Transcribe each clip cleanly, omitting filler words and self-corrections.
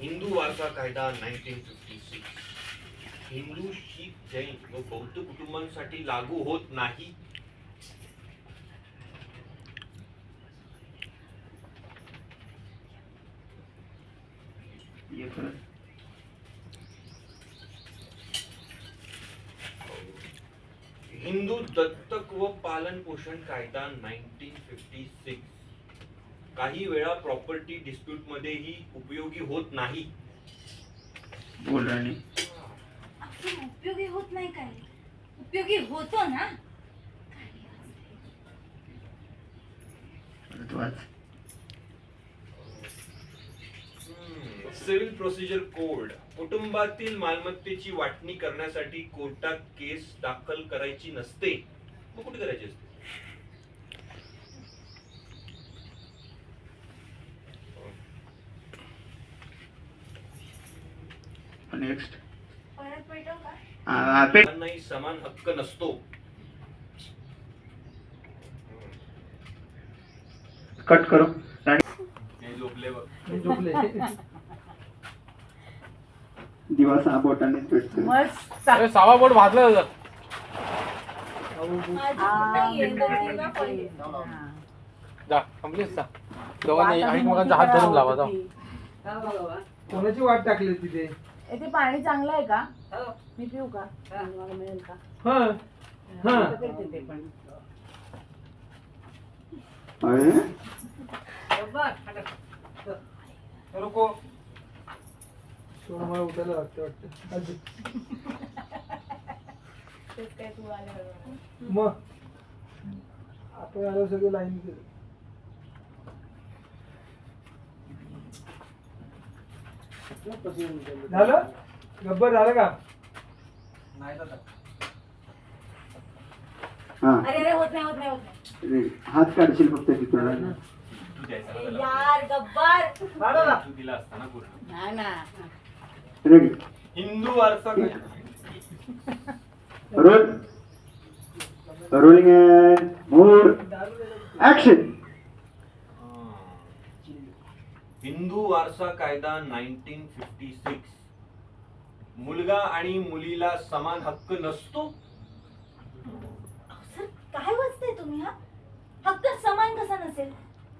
हिंदू वारसा कायदा 1956 हिंदू, शीख, जैन व बौद्ध कुटुंबांसाठी लागू होत नाही. हिंदू दत्तक व पालन पोषण कायदा 1956 काही वेळा प्रॉपर्टी डिस्प्यूट मध्ये ही उपयोगी होत नाही. बोल राणी. उपयोगी होत नाही काय, उपयोगी होतो ना. सिव्हिल प्रोसिजर कोड कुटुंबातील मालमत्तेची वाटणी करण्यासाठी कोर्टात केस दाखल करायची नसते. मग कुठे करायची असते? नेक्स्ट. परत भेटो का? नाही समान हक्क नसतो. कट करो. झोपले बघ. दिवा 6 बोटाने पेटतो. मस्त. अरे 6 बोट भाजलं जातं. जा कम्प्लीट जा. दोघांनी एकमेकांचा हात धरून लावा. जा. कोणाची वाट टाकली तिथे? ते पाणी चांगलं आहे का? मी पिऊ का? मला मिळेल का? करते ते पण. रुको. मला उठायला लागतं वाटतं. मग आपण आलो सगळे लाईन केलं. झालं गब्बर झालं का? नाही दादा. अरे होत नाही होत नाही होत नाही. हात काढशील फक्त तिथून. यार गब्बर. तू दिला असताना पूर्ण. नाही ना. रेडी. हिंदू वारसा roll. Rolling and mood action. हिंदू वारसा कायदा 1956 मुलगा आणि मुलीला समान हक्क नसतो. सर काय वाचताय तुम्ही? हा हक्क समान कसा नसेल?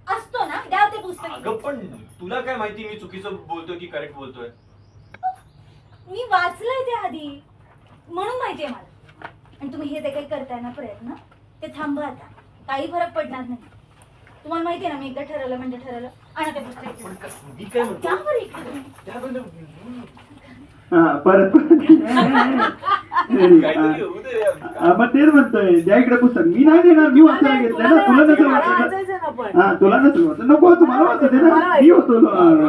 असतो ना. द्या ते पुस्तक. अगं पण तुला काय माहिती मी चुकीचं बोलतोय की करेक्ट बोलतोय? मी वाचलंय ते आधी म्हणून माहितीये मला. आणि तुम्ही हे जे काही करताय ना प्रयत्न ते थांबवा आता. काही फरक पडणार नाही. तुम्हाला माहितीये ना मी एकदा ठरवलं म्हणजे ठरवलं. आणि ते पुस्तक मी काय म्हणतो का बरं इकडे तुम्ही? परत काहीतरी होऊ दे रे. मग तेच म्हणतोय द्या इकडे पुस्तक. मी नाही देणार. मी वाचायला घेतलंय ना. तुला नसेल वाचायचं. हा तुला नसेल वाचायचं. नको तुम्हाला वाचते ना. मी होतो.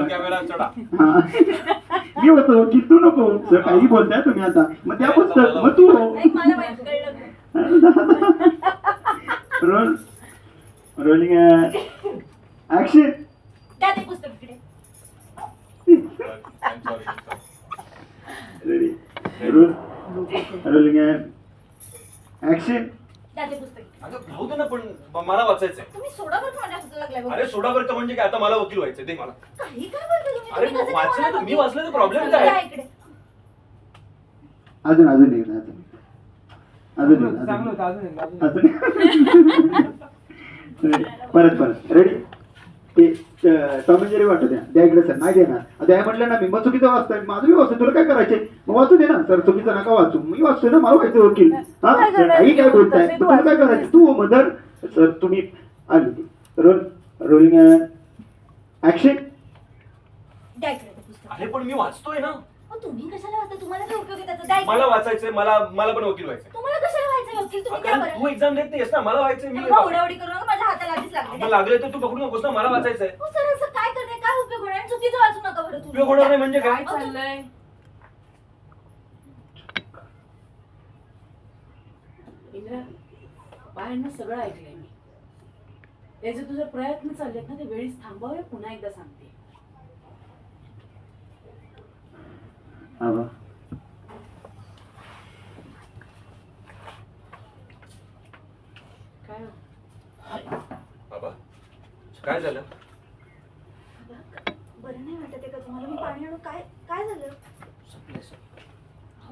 कॅमेरा चढा. मी होतो की तू नको. सर काही बोलताय तुम्ही आता. मग त्या पुस्तक मग तू हो. नाही, मला माहिती कळलं. रोल. Rolling action. द्या ते पुस्तक इकडे. रेडी. रोल. Rolling action. द्या ते पुस्तक इकडे. अगं राहू दे ना पण मला वाचायचंय. तुम्ही सोडा बरं माझ्या हाताला लागलाय बघ. अरे सोडा बरं का म्हणजे काय आता मला वकील व्हायचंय ते मला. काही काय बोलता तुम्ही? अरे तुम्ही कसं वाचलं काय तर मी बोलता? वाचलं तर प्रॉब्लेम द्या काय? इकडे. अजून अजून एक अजून चांगलं होतं. अजून परत परत. रेडी. ते टॉम अँड जेरी वाटू द्या. द्या इकडे सर. नाही देणार. आता म्हटलं ना मी मग चुकीचं वाचतोय. माझं मी वाचतो. तुला काय करायचे? मग वाचू दे ना सर. चुकीचं नका वाचू. मी वाचतोय ना. मला व्हायचं वकील. हा काही काय बोलताय. तुला काय करायचं? तू मदर सर तुम्ही आली. रोल. Rolling action. द्या इकडे ते पुस्तक. अरे पण मी वाचतोय ना. मग तुम्ही कशाला वाचता? तुम्हाला काय उपयोग आहे त्याचा? द्या इकडे. मला वाचायचंय. मला पण वकील व्हायचंय. तुम्हाला कशाला व्हायचं वकील? तुम्ही द्या कारण बरं. तू एक्झाम देत नाहीस ना. मला व्हायचंय. मी नका ओढाओढी करू नका. माझ्या हाताला आधीच लागले. मग लागले तर तू पकडू नकोस ना. मला वाचायचंय. हो सर असं काय करते? काय उपयोग होणार? आणि चुकीचं वाचू नका बरं तुम्ही. उपयोग होणार नाही म्हणजे काय? काय चाललंय? इंद्रा बाहेरनं सगळं ऐकलंय मी. त्याचे तुझे प्रयत्न चाललेत ना ते वेळीच थांबावे. पुन्हा एकदा सांगते. काय बाबा काय झालं? बरं नाही वाटत आहे का तुम्हाला? मी पाणी आणू? काय काय झालं? संपलंय सर.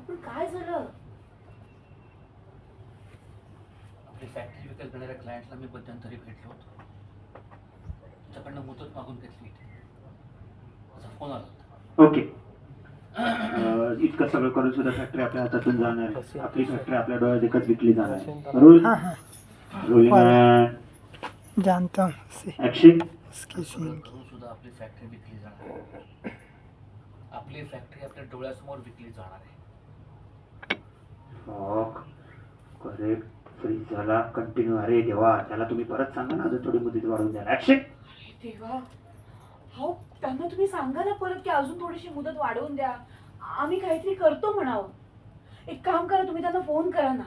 पण काय झालं? आपली फॅक्टरी विकत घेणाऱ्या क्लायंटला मी मध्यंतरी भेटलो होतो. त्याच्याकडनं मुदत मागून घेतली. माझा फोन आला होता. ओके. इतकं सगळं करून सुद्धा फॅक्टरी आपल्या हातातून जाणार आहे. आपली फॅक्टरी आपल्या डोळ्यात एकच विकली जाणार आहे. रोल रोलिंग जानता हूँ ऍक्शन. उसकी सीन की करून सुद्धा आपली फॅक्टरी विकली जाणार आहे. आपली फॅक्टरी आपल्या डोळ्यासमोर विकली जाणार आहे. करेक्ट. फ्रीज झाला. कंटिन्यू. अरे देवा, त्याला तुम्ही परत सांगा ना, अजून थोडी मुदत वाढवून द्या. ऍक्शन. देवा, हो त्यांना तुम्ही सांगा ना परत की अजून थोडीशी मुदत वाढवून द्या, आम्ही काहीतरी करतो म्हणावं. एक काम करा, तुम्ही त्यांना फोन करा ना.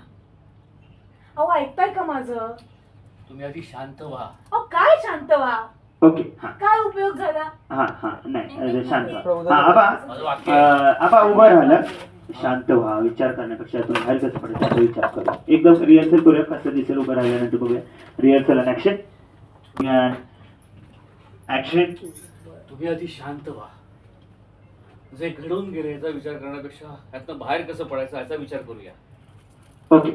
अहो ऐकताय का माझं? तुम्ही आधी शांत व्हा. अहो काय शांत व्हा? ओके. हा काय उपयोग झाला? हा नाही शांत व्हा. हा आबा, माझं वाक्य आबा उभं राहिलं. शांत व्हा. विचार करण्यापेक्षा तुम्ही बाहेर कसं पडेल त्याचा विचार करू. एकदम रिहर्सल करूया. कसं दिसेल उभं राहिल्यानंतर बघूया. रिहर्सल आणि ऍक्शन. ऍक्शन. तुम्ही आधी शांत व्हा. जे घडून गेले याचा विचार करण्यापेक्षा यातनं बाहेर कसं पडायचं याचा विचार करूया. ओके.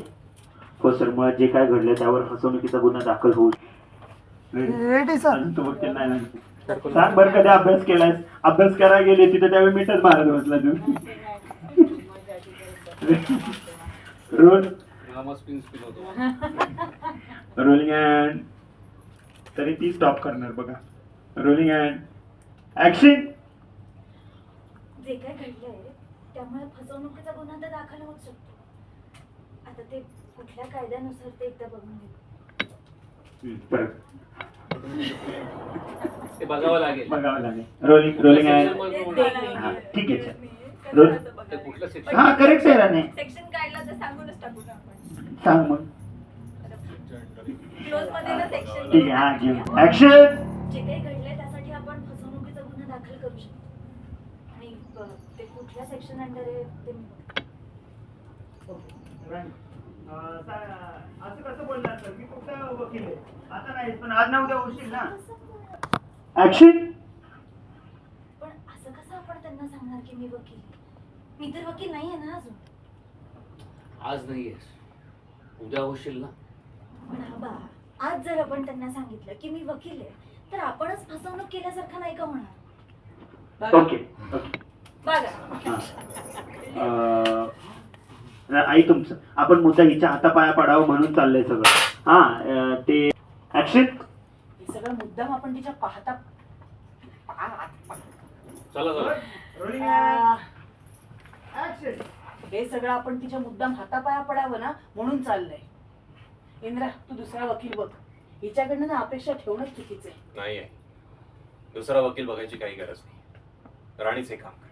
हो सर, मुळात जे काय घडलं त्यावर फसवणुकीचा गुन्हा दाखल होऊ. Ready sir. अजून तो वकील नाही लागला. सांग बरं, कधी अभ्यास केलायस? अभ्यास करायला गेले तिथे त्यावेळी मीठच मारत बसला तू. रोल. स्पिन होतो. Rolling and. तरी ती स्टॉप करणार बघा. Rolling and action. जे काय घडलंय त्यामुळे फसवणुकीचा गुन्हा तर दाखल होऊ शकतो. आता ते कुठल्या कायद्यानुसार ते एकदा बघून घेऊ. परत ते बघावं लागेल. बघावं लागेल. Rolling and. हा ठीक आहे सर. रोल. ते कुठलं सेक्शन? हा करेक्ट आहे राणे. सेक्शन काढला तर सांगूनच टाकू ना आपण. सांग मग. क्लोज मध्ये ना सेक्शन. ठीक आहे. हा घेऊ. ऍक्शन. जे काही घडलंय त्यासाठी आपण फसवणुकीचा गुन्हा दाखल करू शकतो. आणि ते कुठल्या सेक्शन अंडर आहे ते मी बघते. असं कसं बोलणार सर? मी कुठं वकील आहे? आता नाही, पण आज ना उद्या होशील ना. असं बोला. ऍक्शन. पण असं कसं आपण त्यांना सांगणार की मी वकील आहे? मी तर वकील नाहीये ना अजून. आज नाहीयेस, उद्या होशील ना. पण आबा, आज जर आपण त्यांना सांगितलं की मी वकील आहे तर आपणच फसवणूक केल्यासारखं नाही का होणार? ओके. बघा. आई तुमचं, आपण मुद्दा हिच्या हातापाया पडावं म्हणून चाललंय सगळं. हा ते ऍक्शन. हे सगळं मुद्दाम आपण तिच्या पाहता चला चला. हे सगळं आपण तिच्या मुद्दाम हातापाया पडावं ना म्हणून चाललंय. इंद्रा, तू दुसरा वकील बघ. हिच्याकडनं ना अपेक्षा ठेवणंच चुकीचं आहे. नाही आहे, दुसरा वकील बघायची काही गरज नाही. राणीच हे काम करेल.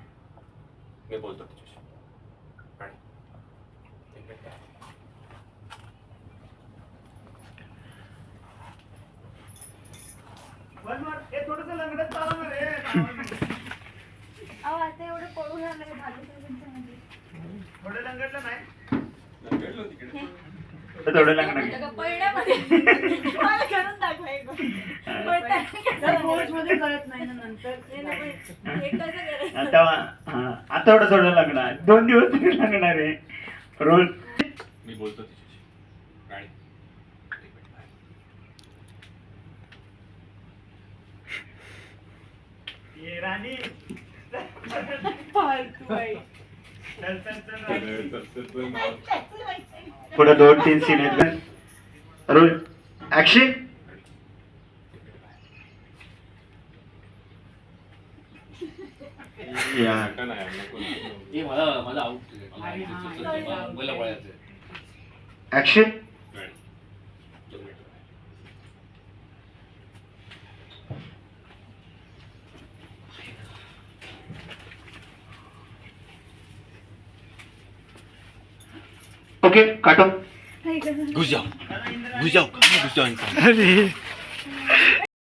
मी बोलतो तिच्याशी. राणी, एक मिनिट आहे. थोडंसं लंगडत चालवणार रे. अहो आता एवढं पळून आलंय भाजीमध्ये. थोडं लंगडलं नाही. लंगडलो तिकडे. थोडं लंगडलं. पळण्यामध्ये मला करून दाखवा एक गोष्ट. जर कोर्टमध्ये कळत नाही ना नंतर. हे कसं करायचं? आता थोडं लग्न 2 दिवस तिकडे लागणार आहे. रोल. मी बोलतो तिच्याशी. राणी, एक मिनिट आहे. ये राणी. फालतू बाई. पुढे 2-3 सीन आहेत. रोल. ऍक्शन. नका नाही, नको, नको. हे मला आउट. मुंबईला पळायचं. ऍक्शन. राणी, 2 मिनिटं. ओके काटो. घुस जाओ, घुस जाओ, घुस जाओ. अरे